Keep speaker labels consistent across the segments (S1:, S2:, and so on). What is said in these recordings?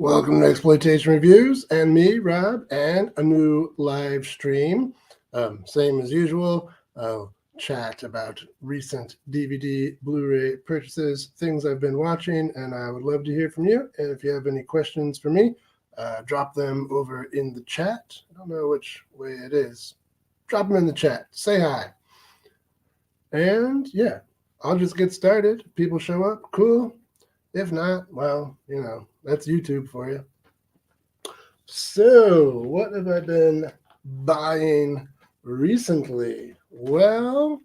S1: Welcome to Exploitation Reviews and me, Rob, and a new live stream. Same as usual, I'll chat about recent DVD, Blu-ray purchases, things I've been watching, and I would love to hear from you. And if you have any questions for me, drop them over in the chat. I don't know which way it is. Drop them in the chat. Say hi. And yeah, I'll just get started. People show up, cool. If not, well, that's YouTube for you. So, what have I been buying recently? Well,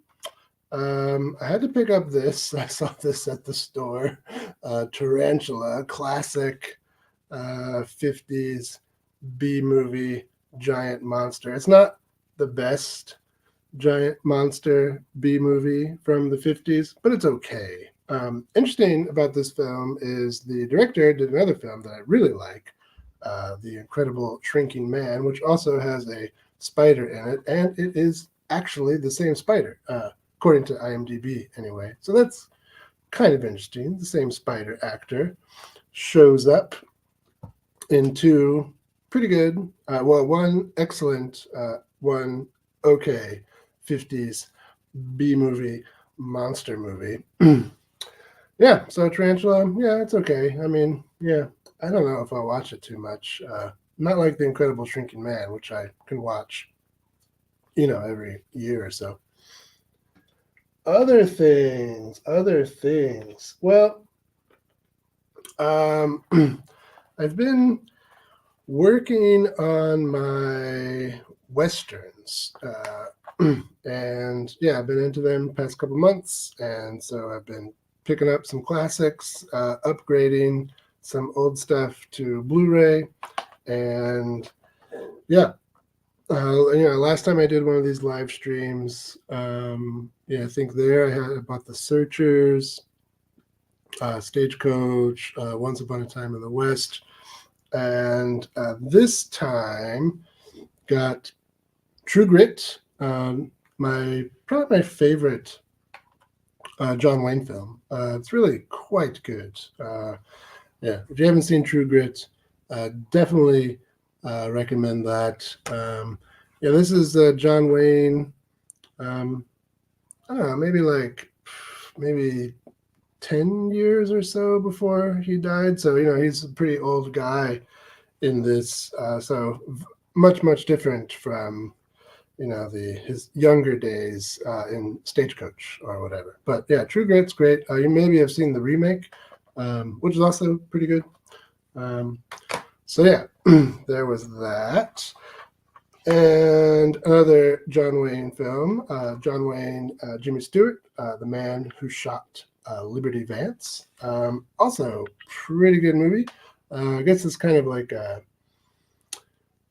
S1: I had to pick up this. I saw this at the store. Tarantula, classic 50s B movie giant monster. It's not the best giant monster B movie from the 50s, but it's okay. Interesting about this film is the director did another film that I really like, The Incredible Shrinking Man, which also has a spider in it, and it is actually the same spider, according to IMDb anyway. So that's kind of interesting. The same spider actor shows up in two pretty good, one excellent, one okay 50s B movie, monster movie. Yeah, so Tarantula, yeah, it's okay. I mean, yeah, I don't know if I'll watch it too much. Not like The Incredible Shrinking Man, which I can watch, every year or so. Other things. Well, I've been working on my Westerns. And yeah, I've been into them the past couple months. And so I've been picking up some classics, upgrading some old stuff to Blu-ray, and yeah, last time I did one of these live streams, I think I bought The Searchers, Stagecoach, Once Upon a Time in the West, and this time got True Grit, probably my favorite John Wayne film. It's really quite good. If you haven't seen True Grit, definitely recommend that. This is John Wayne. I don't know, maybe 10 years or so before he died. So he's a pretty old guy in this. So much different from his younger days in Stagecoach or whatever. But yeah, True Grit's great. You maybe have seen the remake, which is also pretty good. So yeah, there was that. And another John Wayne film, John Wayne, Jimmy Stewart, The Man Who Shot Liberty Vance. Also pretty good movie. I guess it's kind of like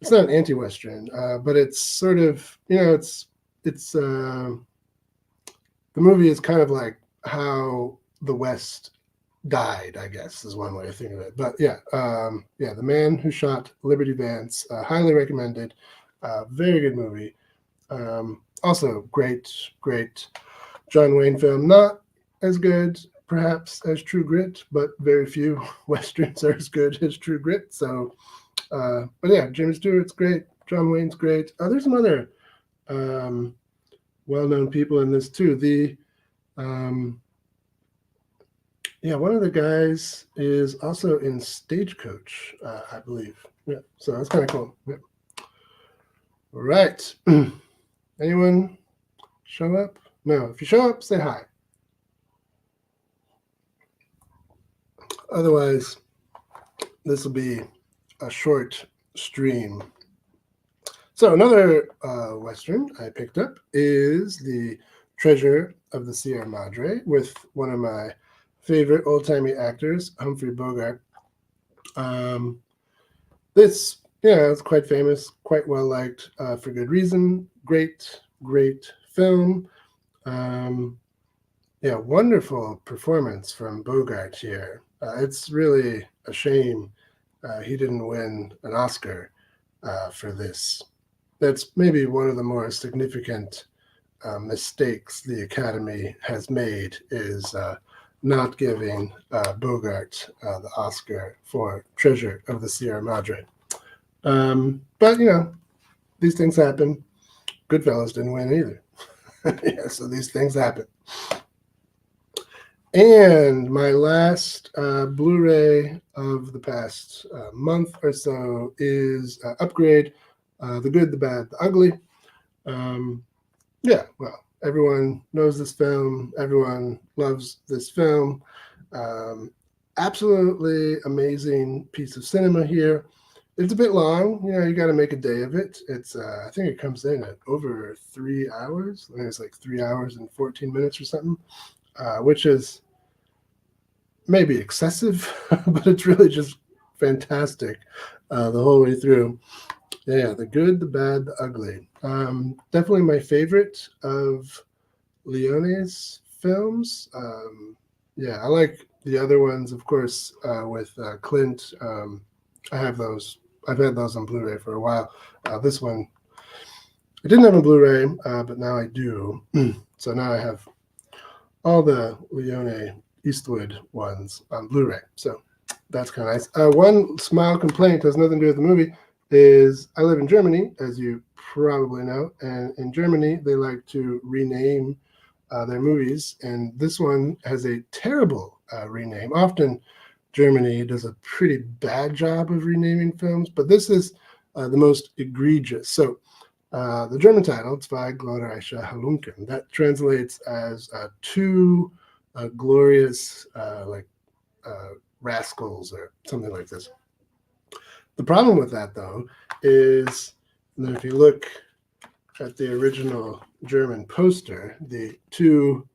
S1: it's not an anti-Western, but it's sort of, the movie is kind of like how the West died, I guess, is one way to think of it. But yeah, The Man Who Shot Liberty Vance, highly recommended. Very good movie. Also great John Wayne film. Not as good, perhaps, as True Grit, but very few Westerns are as good as True Grit. So, but yeah, Jimmy Stewart's great. John Wayne's great. There's some other well-known people in this too. One of the guys is also in Stagecoach, I believe. Yeah, so that's kind of cool. Yeah. All right. Anyone show up? No, if you show up, say hi. Otherwise, this will be a short stream. So another Western I picked up is The Treasure of the Sierra Madre with one of my favorite old-timey actors, Humphrey Bogart. This, it's quite famous, quite well liked for good reason. Great film. Wonderful performance from Bogart here. It's really a shame he didn't win an Oscar for this. That's maybe one of the more significant mistakes the Academy has made, is not giving Bogart the Oscar for Treasure of the Sierra Madre. But these things happen. Goodfellas didn't win either. Yeah, so these things happen. And my last Blu-ray of the past month or so is Upgrade, The Good, the Bad, the Ugly. Yeah, well, everyone knows this film. Everyone loves this film. Um, Absolutely amazing piece of cinema here. It's a bit long. You got to make a day of it. It's I think it comes in at over 3 hours. I think it's like 3 hours and 14 minutes or something, which is maybe excessive, but it's really just fantastic the whole way through. Yeah, the good, the bad, the ugly. Definitely my favorite of Leone's films. Yeah, I like the other ones, of course, with Clint. I have those. I've had those on Blu-ray for a while. This one, I didn't have a Blu-ray, but now I do. So now I have all the Leone Eastwood ones on Blu-ray. So that's kind of nice. One small complaint has nothing to do with the movie is I live in Germany, as you probably know, and in Germany they like to rename their movies, and this one has a terrible rename. Often Germany does a pretty bad job of renaming films, but this is the most egregious. So the German title, Zwei glorreiche Halunken, that translates as two glorious rascals or something like this. The problem with that, though, is that if you look at the original German poster, the two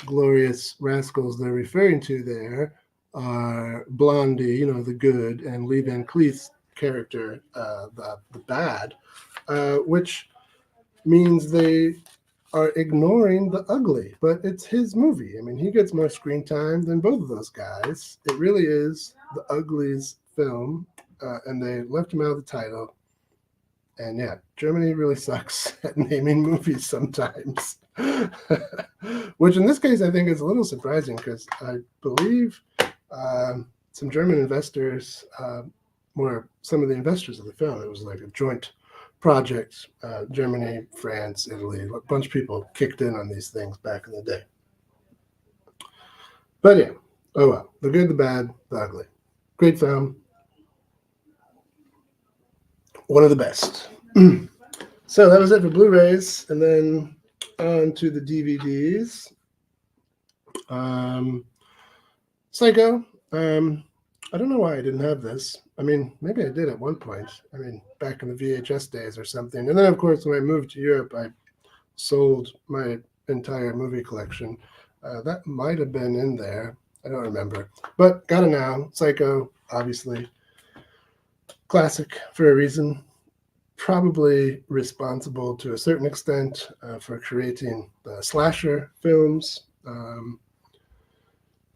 S1: glorious rascals they're referring to there are Blondie, the good, and Lee Van Cleef's character, the bad, which means they are ignoring the ugly. But it's his movie. I mean, he gets more screen time than both of those guys. It really is the Uglies film, and they left him out of the title. And yeah, Germany really sucks at naming movies sometimes. Which in this case, I think is a little surprising because I believe some German investors were some of the investors of the film. It was like a joint project. Germany, France, Italy, a bunch of people kicked in on these things back in the day. But yeah, oh well. The good, the bad, the ugly. Great film. One of the best. So that was it for Blu-rays, and then on to the DVDs. Psycho. I don't know why I didn't have this. I mean, maybe I did at one point. I mean, back in the VHS days or something. And then, of course, when I moved to Europe, I sold my entire movie collection. That might have been in there. I don't remember. But got it now. Psycho, obviously. Classic for a reason. Probably responsible to a certain extent for creating the slasher films.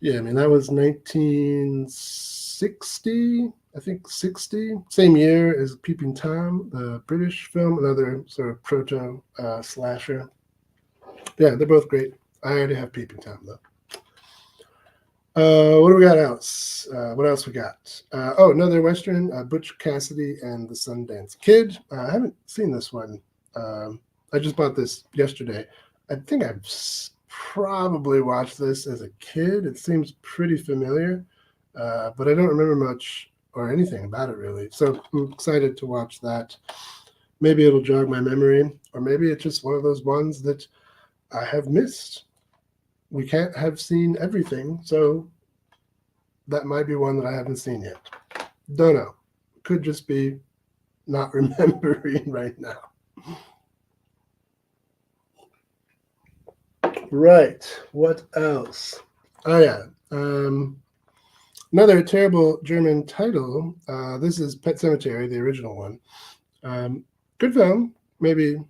S1: Yeah, I mean, that was 1960, I think 60, same year as Peeping Tom, the British film, another sort of proto slasher. Yeah, they're both great. I already have Peeping Tom, though. What do we got else? What else we got? Another Western, Butch Cassidy and the Sundance Kid. I haven't seen this one. I just bought this yesterday. I think I've probably watched this as a kid. It seems pretty familiar, but I don't remember much or anything about it really. So I'm excited to watch that. Maybe it'll jog my memory, or maybe it's just one of those ones that I have missed. We can't have seen everything, so that might be one that I haven't seen yet. Don't know. Could just be not remembering right now. Right. What else? Oh, yeah. Another terrible German title. This is Pet Sematary, the original one. Good film. Maybe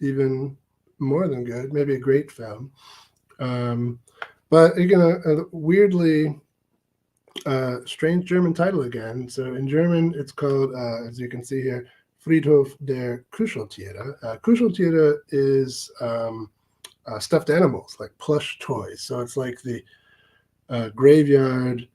S1: even more than good. Maybe a great film. But again, a weirdly strange German title again. So in German, it's called, as you can see here, Friedhof der Kuscheltiere. Kuscheltiere is stuffed animals, like plush toys. So it's like the graveyard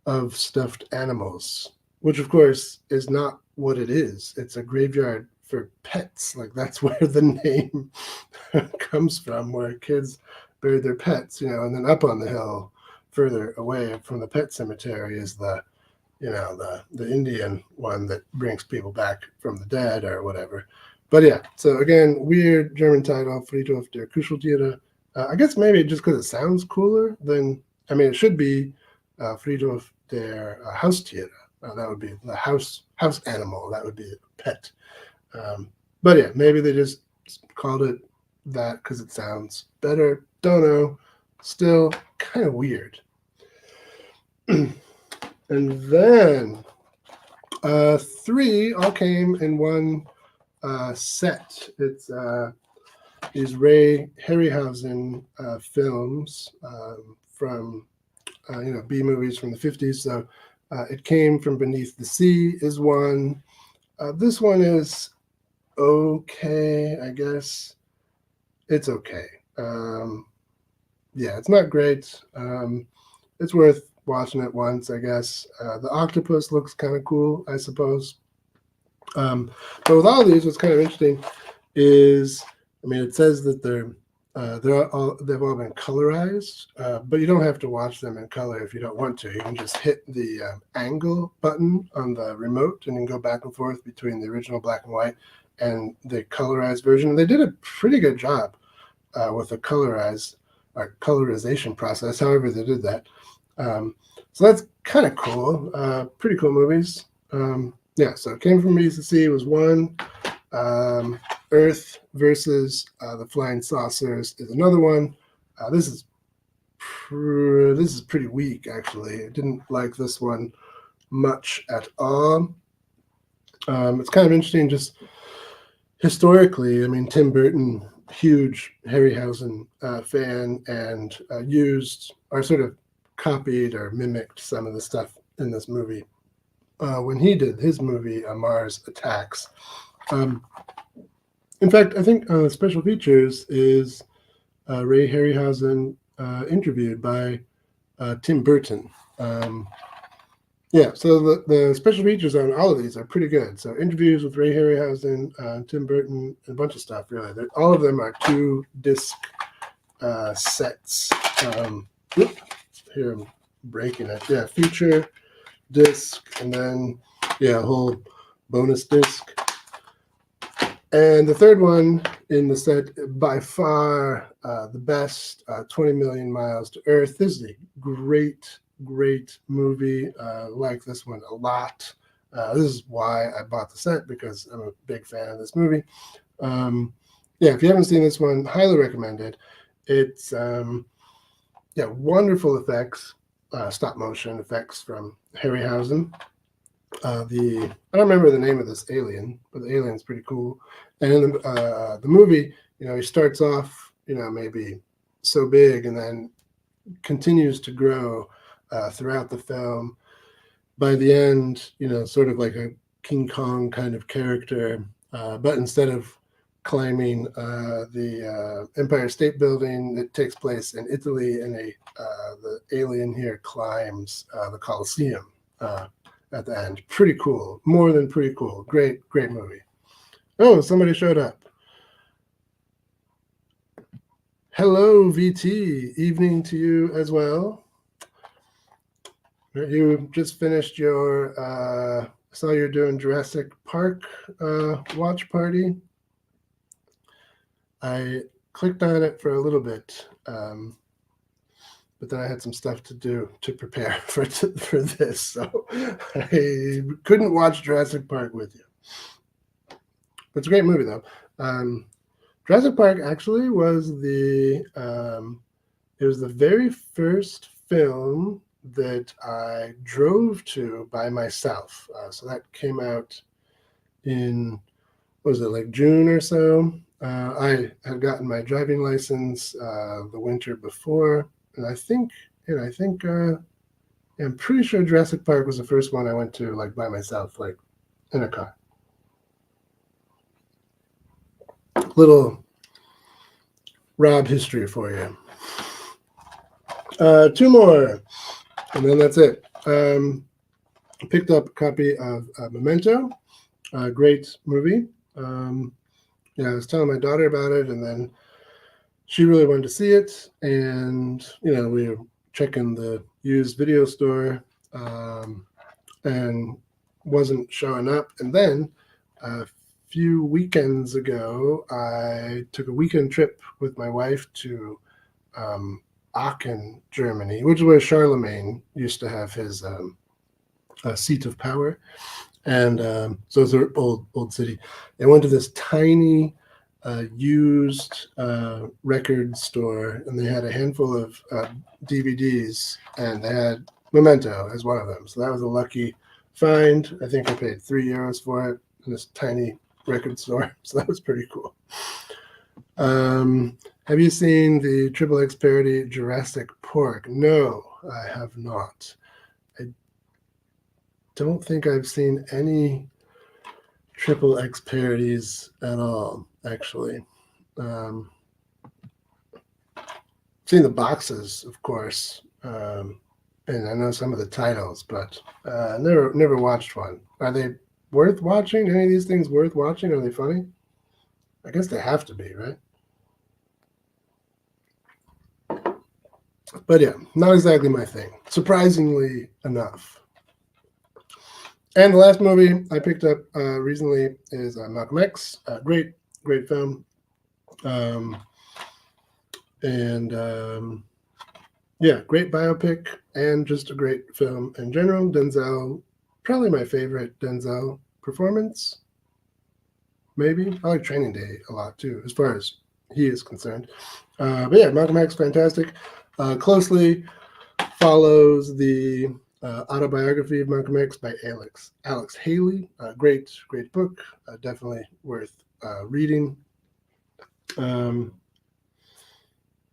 S1: of stuffed animals, which of course is not what it is. It's a graveyard for pets. Like that's where the name comes from, where kids buried their pets, and then up on the hill, further away from the pet cemetery, is the Indian one that brings people back from the dead or whatever. But yeah, so again, weird German title, Friedhof der Kuscheltiere. I guess maybe just because it sounds cooler than, it should be Friedhof der Haustiere. That would be the house animal. That would be a pet. But yeah, maybe they just called it that because it sounds better. Don't know. Still kind of weird. And then 3 all came in one set. It's these Ray Harryhausen films from B movies from the 50s. So It Came from Beneath the Sea is one. This one is okay, I guess. It's okay. Yeah, it's not great. It's worth watching it once, I guess. The octopus looks kind of cool, I suppose. But with all these, what's kind of interesting is, it says that they've all been colorized, but you don't have to watch them in color if you don't want to. You can just hit the angle button on the remote, and you can go back and forth between the original black and white and the colorized version. They did a pretty good job with the colorization process, however they did that. So that's kind of cool. Pretty cool movies. Yeah, so It Came from Beneath the Sea was one. Earth versus the Flying Saucers is another one. This is pretty weak, actually. I didn't like this one much at all. It's kind of interesting, just historically. Tim Burton, huge Harryhausen fan, and used or sort of copied or mimicked some of the stuff in this movie when he did his movie Mars Attacks. In fact, I think special features is Ray Harryhausen interviewed by Tim Burton. Yeah, so the special features on all of these are pretty good. So interviews with Ray Harryhausen, Tim Burton, and a bunch of stuff, really. All of them are 2-disc sets. Here I'm breaking it. Yeah, feature, disc, and then, a whole bonus disc. And the third one in the set, by far the best, 20 Million Miles to Earth. This is a great movie. Like this one a lot. This is why I bought the set, because I'm a big fan of this movie. If you haven't seen this one, highly recommend it. It's wonderful effects, stop motion effects from Harryhausen. I don't remember the name of this alien, but the alien's pretty cool. And in the movie, he starts off, maybe so big, and then continues to grow throughout the film. By the end, sort of like a King Kong kind of character, but instead of climbing the Empire State Building, it takes place in Italy, and the alien here climbs the Colosseum at the end. Pretty cool. More than pretty cool. Great movie. Oh, somebody showed up. Hello, VT. Evening to you as well. You just finished your, saw you're doing Jurassic Park watch party. I clicked on it for a little bit, but then I had some stuff to do to prepare for this, so I couldn't watch Jurassic Park with you. But it's a great movie, though. Jurassic Park actually was it was the very first film that I drove to by myself. So that came out in, what was it, like June or so? I had gotten my driving license the winter before, and I'm pretty sure Jurassic Park was the first one I went to, like, by myself, like in a car. Little Rob history for you. Two more, and then that's it. Picked up a copy of Memento, a great movie. Yeah, I was telling my daughter about it, and then she really wanted to see it. And, we were checking the used video store and wasn't showing up. And then a few weekends ago, I took a weekend trip with my wife to Aachen, Germany, which is where Charlemagne used to have his seat of power. And so it's an old city. I went to this tiny used record store, and they had a handful of DVDs, and they had Memento as one of them. So that was a lucky find. I think I paid €3 for it in this tiny record store. So that was pretty cool. Have you seen the Triple X parody Jurassic Pork? No, I have not. I don't think I've seen any Triple X parodies at all, actually. Seen the boxes, of course, and I know some of the titles, but never watched one. Are they worth watching? Any of these things worth watching? Are they funny? I guess they have to be, right? But yeah, not exactly my thing, surprisingly enough. And the last movie I picked up recently is Malcolm X. Great film. Yeah, great biopic and just a great film in general. Denzel, probably my favorite Denzel performance. Maybe. I like Training Day a lot too, as far as he is concerned. But yeah, Malcolm X, fantastic. Closely follows the autobiography of Malcolm X by Alex Haley. Great book. Definitely worth reading. Yeah,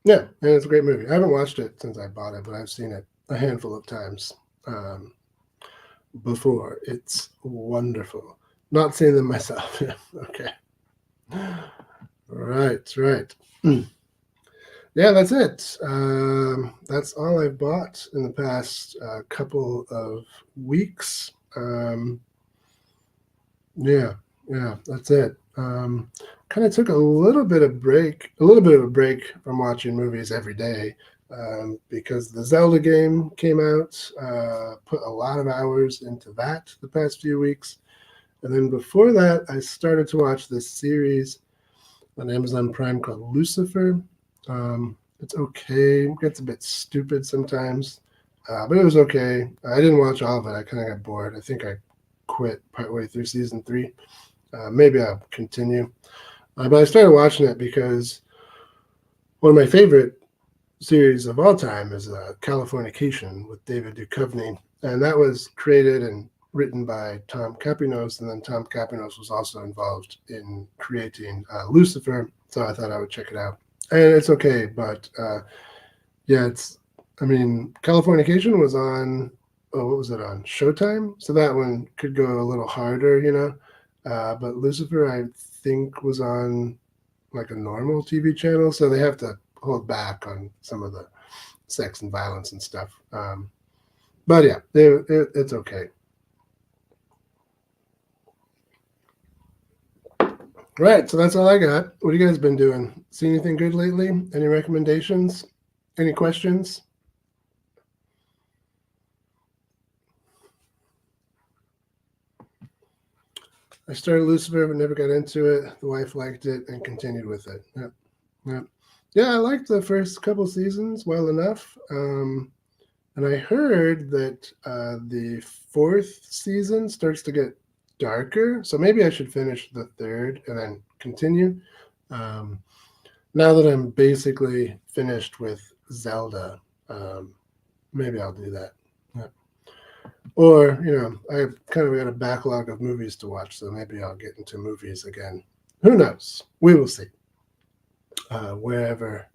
S1: and it's a great movie. I haven't watched it since I bought it, but I've seen it a handful of times before. It's wonderful. Not seen them myself. Okay. Right. Yeah, that's it. That's all I've bought in the past couple of weeks. Yeah, that's it. Kind of took a little bit of a break from watching movies every day because the Zelda game came out. Put a lot of hours into that the past few weeks, and then before that, I started to watch this series on Amazon Prime called Lucifer. It's okay. It gets a bit stupid sometimes, but it was okay. I didn't watch all of it. I kind of got bored. I think I quit partway through season 3. Maybe I'll continue. But I started watching it because one of my favorite series of all time is Californication with David Duchovny. And that was created and written by Tom Capinos. And then Tom Capinos was also involved in creating Lucifer. So I thought I would check it out. And it's okay. But yeah, Californication was on, what was it on? Showtime? So that one could go a little harder, but Lucifer, I think, was on like a normal TV channel, so they have to hold back on some of the sex and violence and stuff. But yeah, it's okay. Right, so that's all I got. What have you guys been doing? See anything good lately? Any recommendations? Any questions? I started Lucifer, but never got into it. The wife liked it and continued with it. Yep. Yeah, I liked the first couple seasons well enough. And I heard that the 4th season starts to get darker. So maybe I should finish the 3rd and then continue. Now that I'm basically finished with Zelda, maybe I'll do that. Yeah. Or, I kind of got a backlog of movies to watch, so maybe I'll get into movies again. Who knows? We will see. Wherever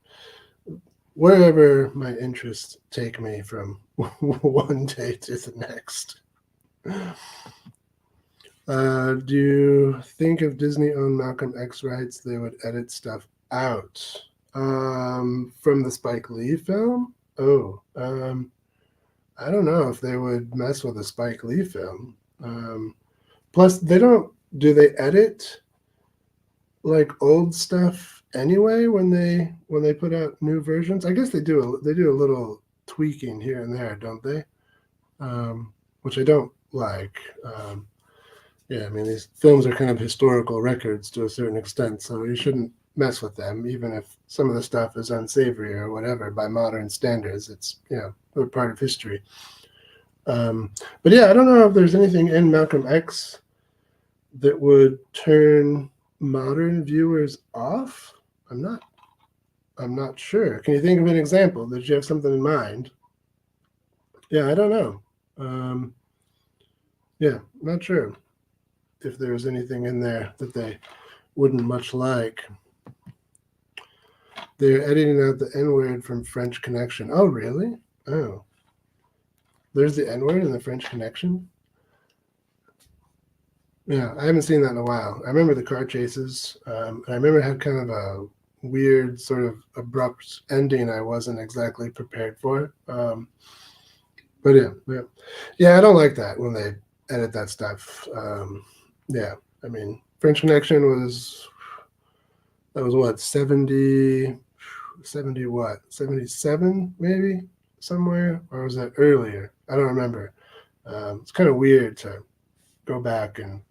S1: my interests take me from one day to the next. Do you think if Disney owned Malcolm X rights, they would edit stuff out from the Spike Lee film? Oh, I don't know if they would mess with a Spike Lee film. Plus, they don't. Do they edit like old stuff anyway when they put out new versions? I guess they do. They do a little tweaking here and there, don't they? Which I don't like. Yeah, I mean these films are kind of historical records to a certain extent, so you shouldn't mess with them, even if some of the stuff is unsavory or whatever by modern standards. It's they're part of history. Um, but yeah, I don't know if there's anything in Malcolm X that would turn modern viewers off. I'm not. I'm not sure. Can you think of an example? Did you have something in mind? Yeah, I don't know. Um, yeah, not sure if there's anything in there that they wouldn't much like. They're editing out the N word from French Connection. Oh, really? Oh, there's the N word in the French Connection. Yeah, I haven't seen that in a while. I remember the car chases. And I remember it had kind of a weird, sort of abrupt ending I wasn't exactly prepared for. But yeah, I don't like that when they edit that stuff. Yeah, I mean, French Connection was that was what 70 what 77 maybe somewhere, or was it earlier? I don't remember. It's kind of weird to go back and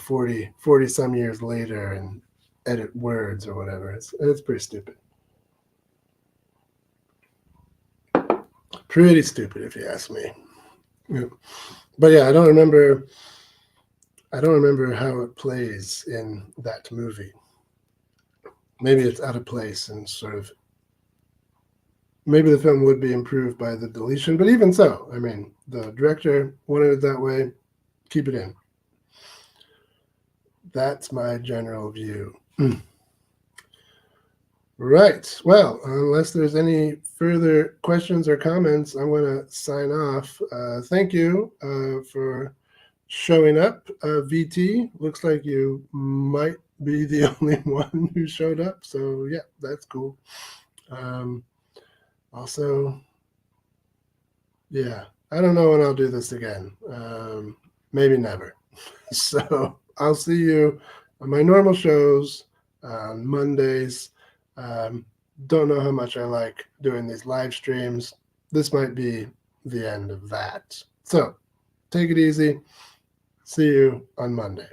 S1: 40 some years later and edit words or whatever. It's pretty stupid. Pretty stupid if you ask me. Yeah. But yeah, I don't remember how it plays in that movie. Maybe it's out of place and sort of maybe the film would be improved by the deletion, but even so, I mean, the director wanted it that way, keep it in. That's my general view. Right. Well, unless there's any further questions or comments, I'm going to sign off. Thank you for showing up, VT. Looks like you might be the only one who showed up. So, yeah, that's cool. Also, yeah, I don't know when I'll do this again. Maybe never. So, I'll see you on my normal shows on Mondays. Don't know how much I like doing these live streams. This might be the end of that. So, take it easy. See you on Monday.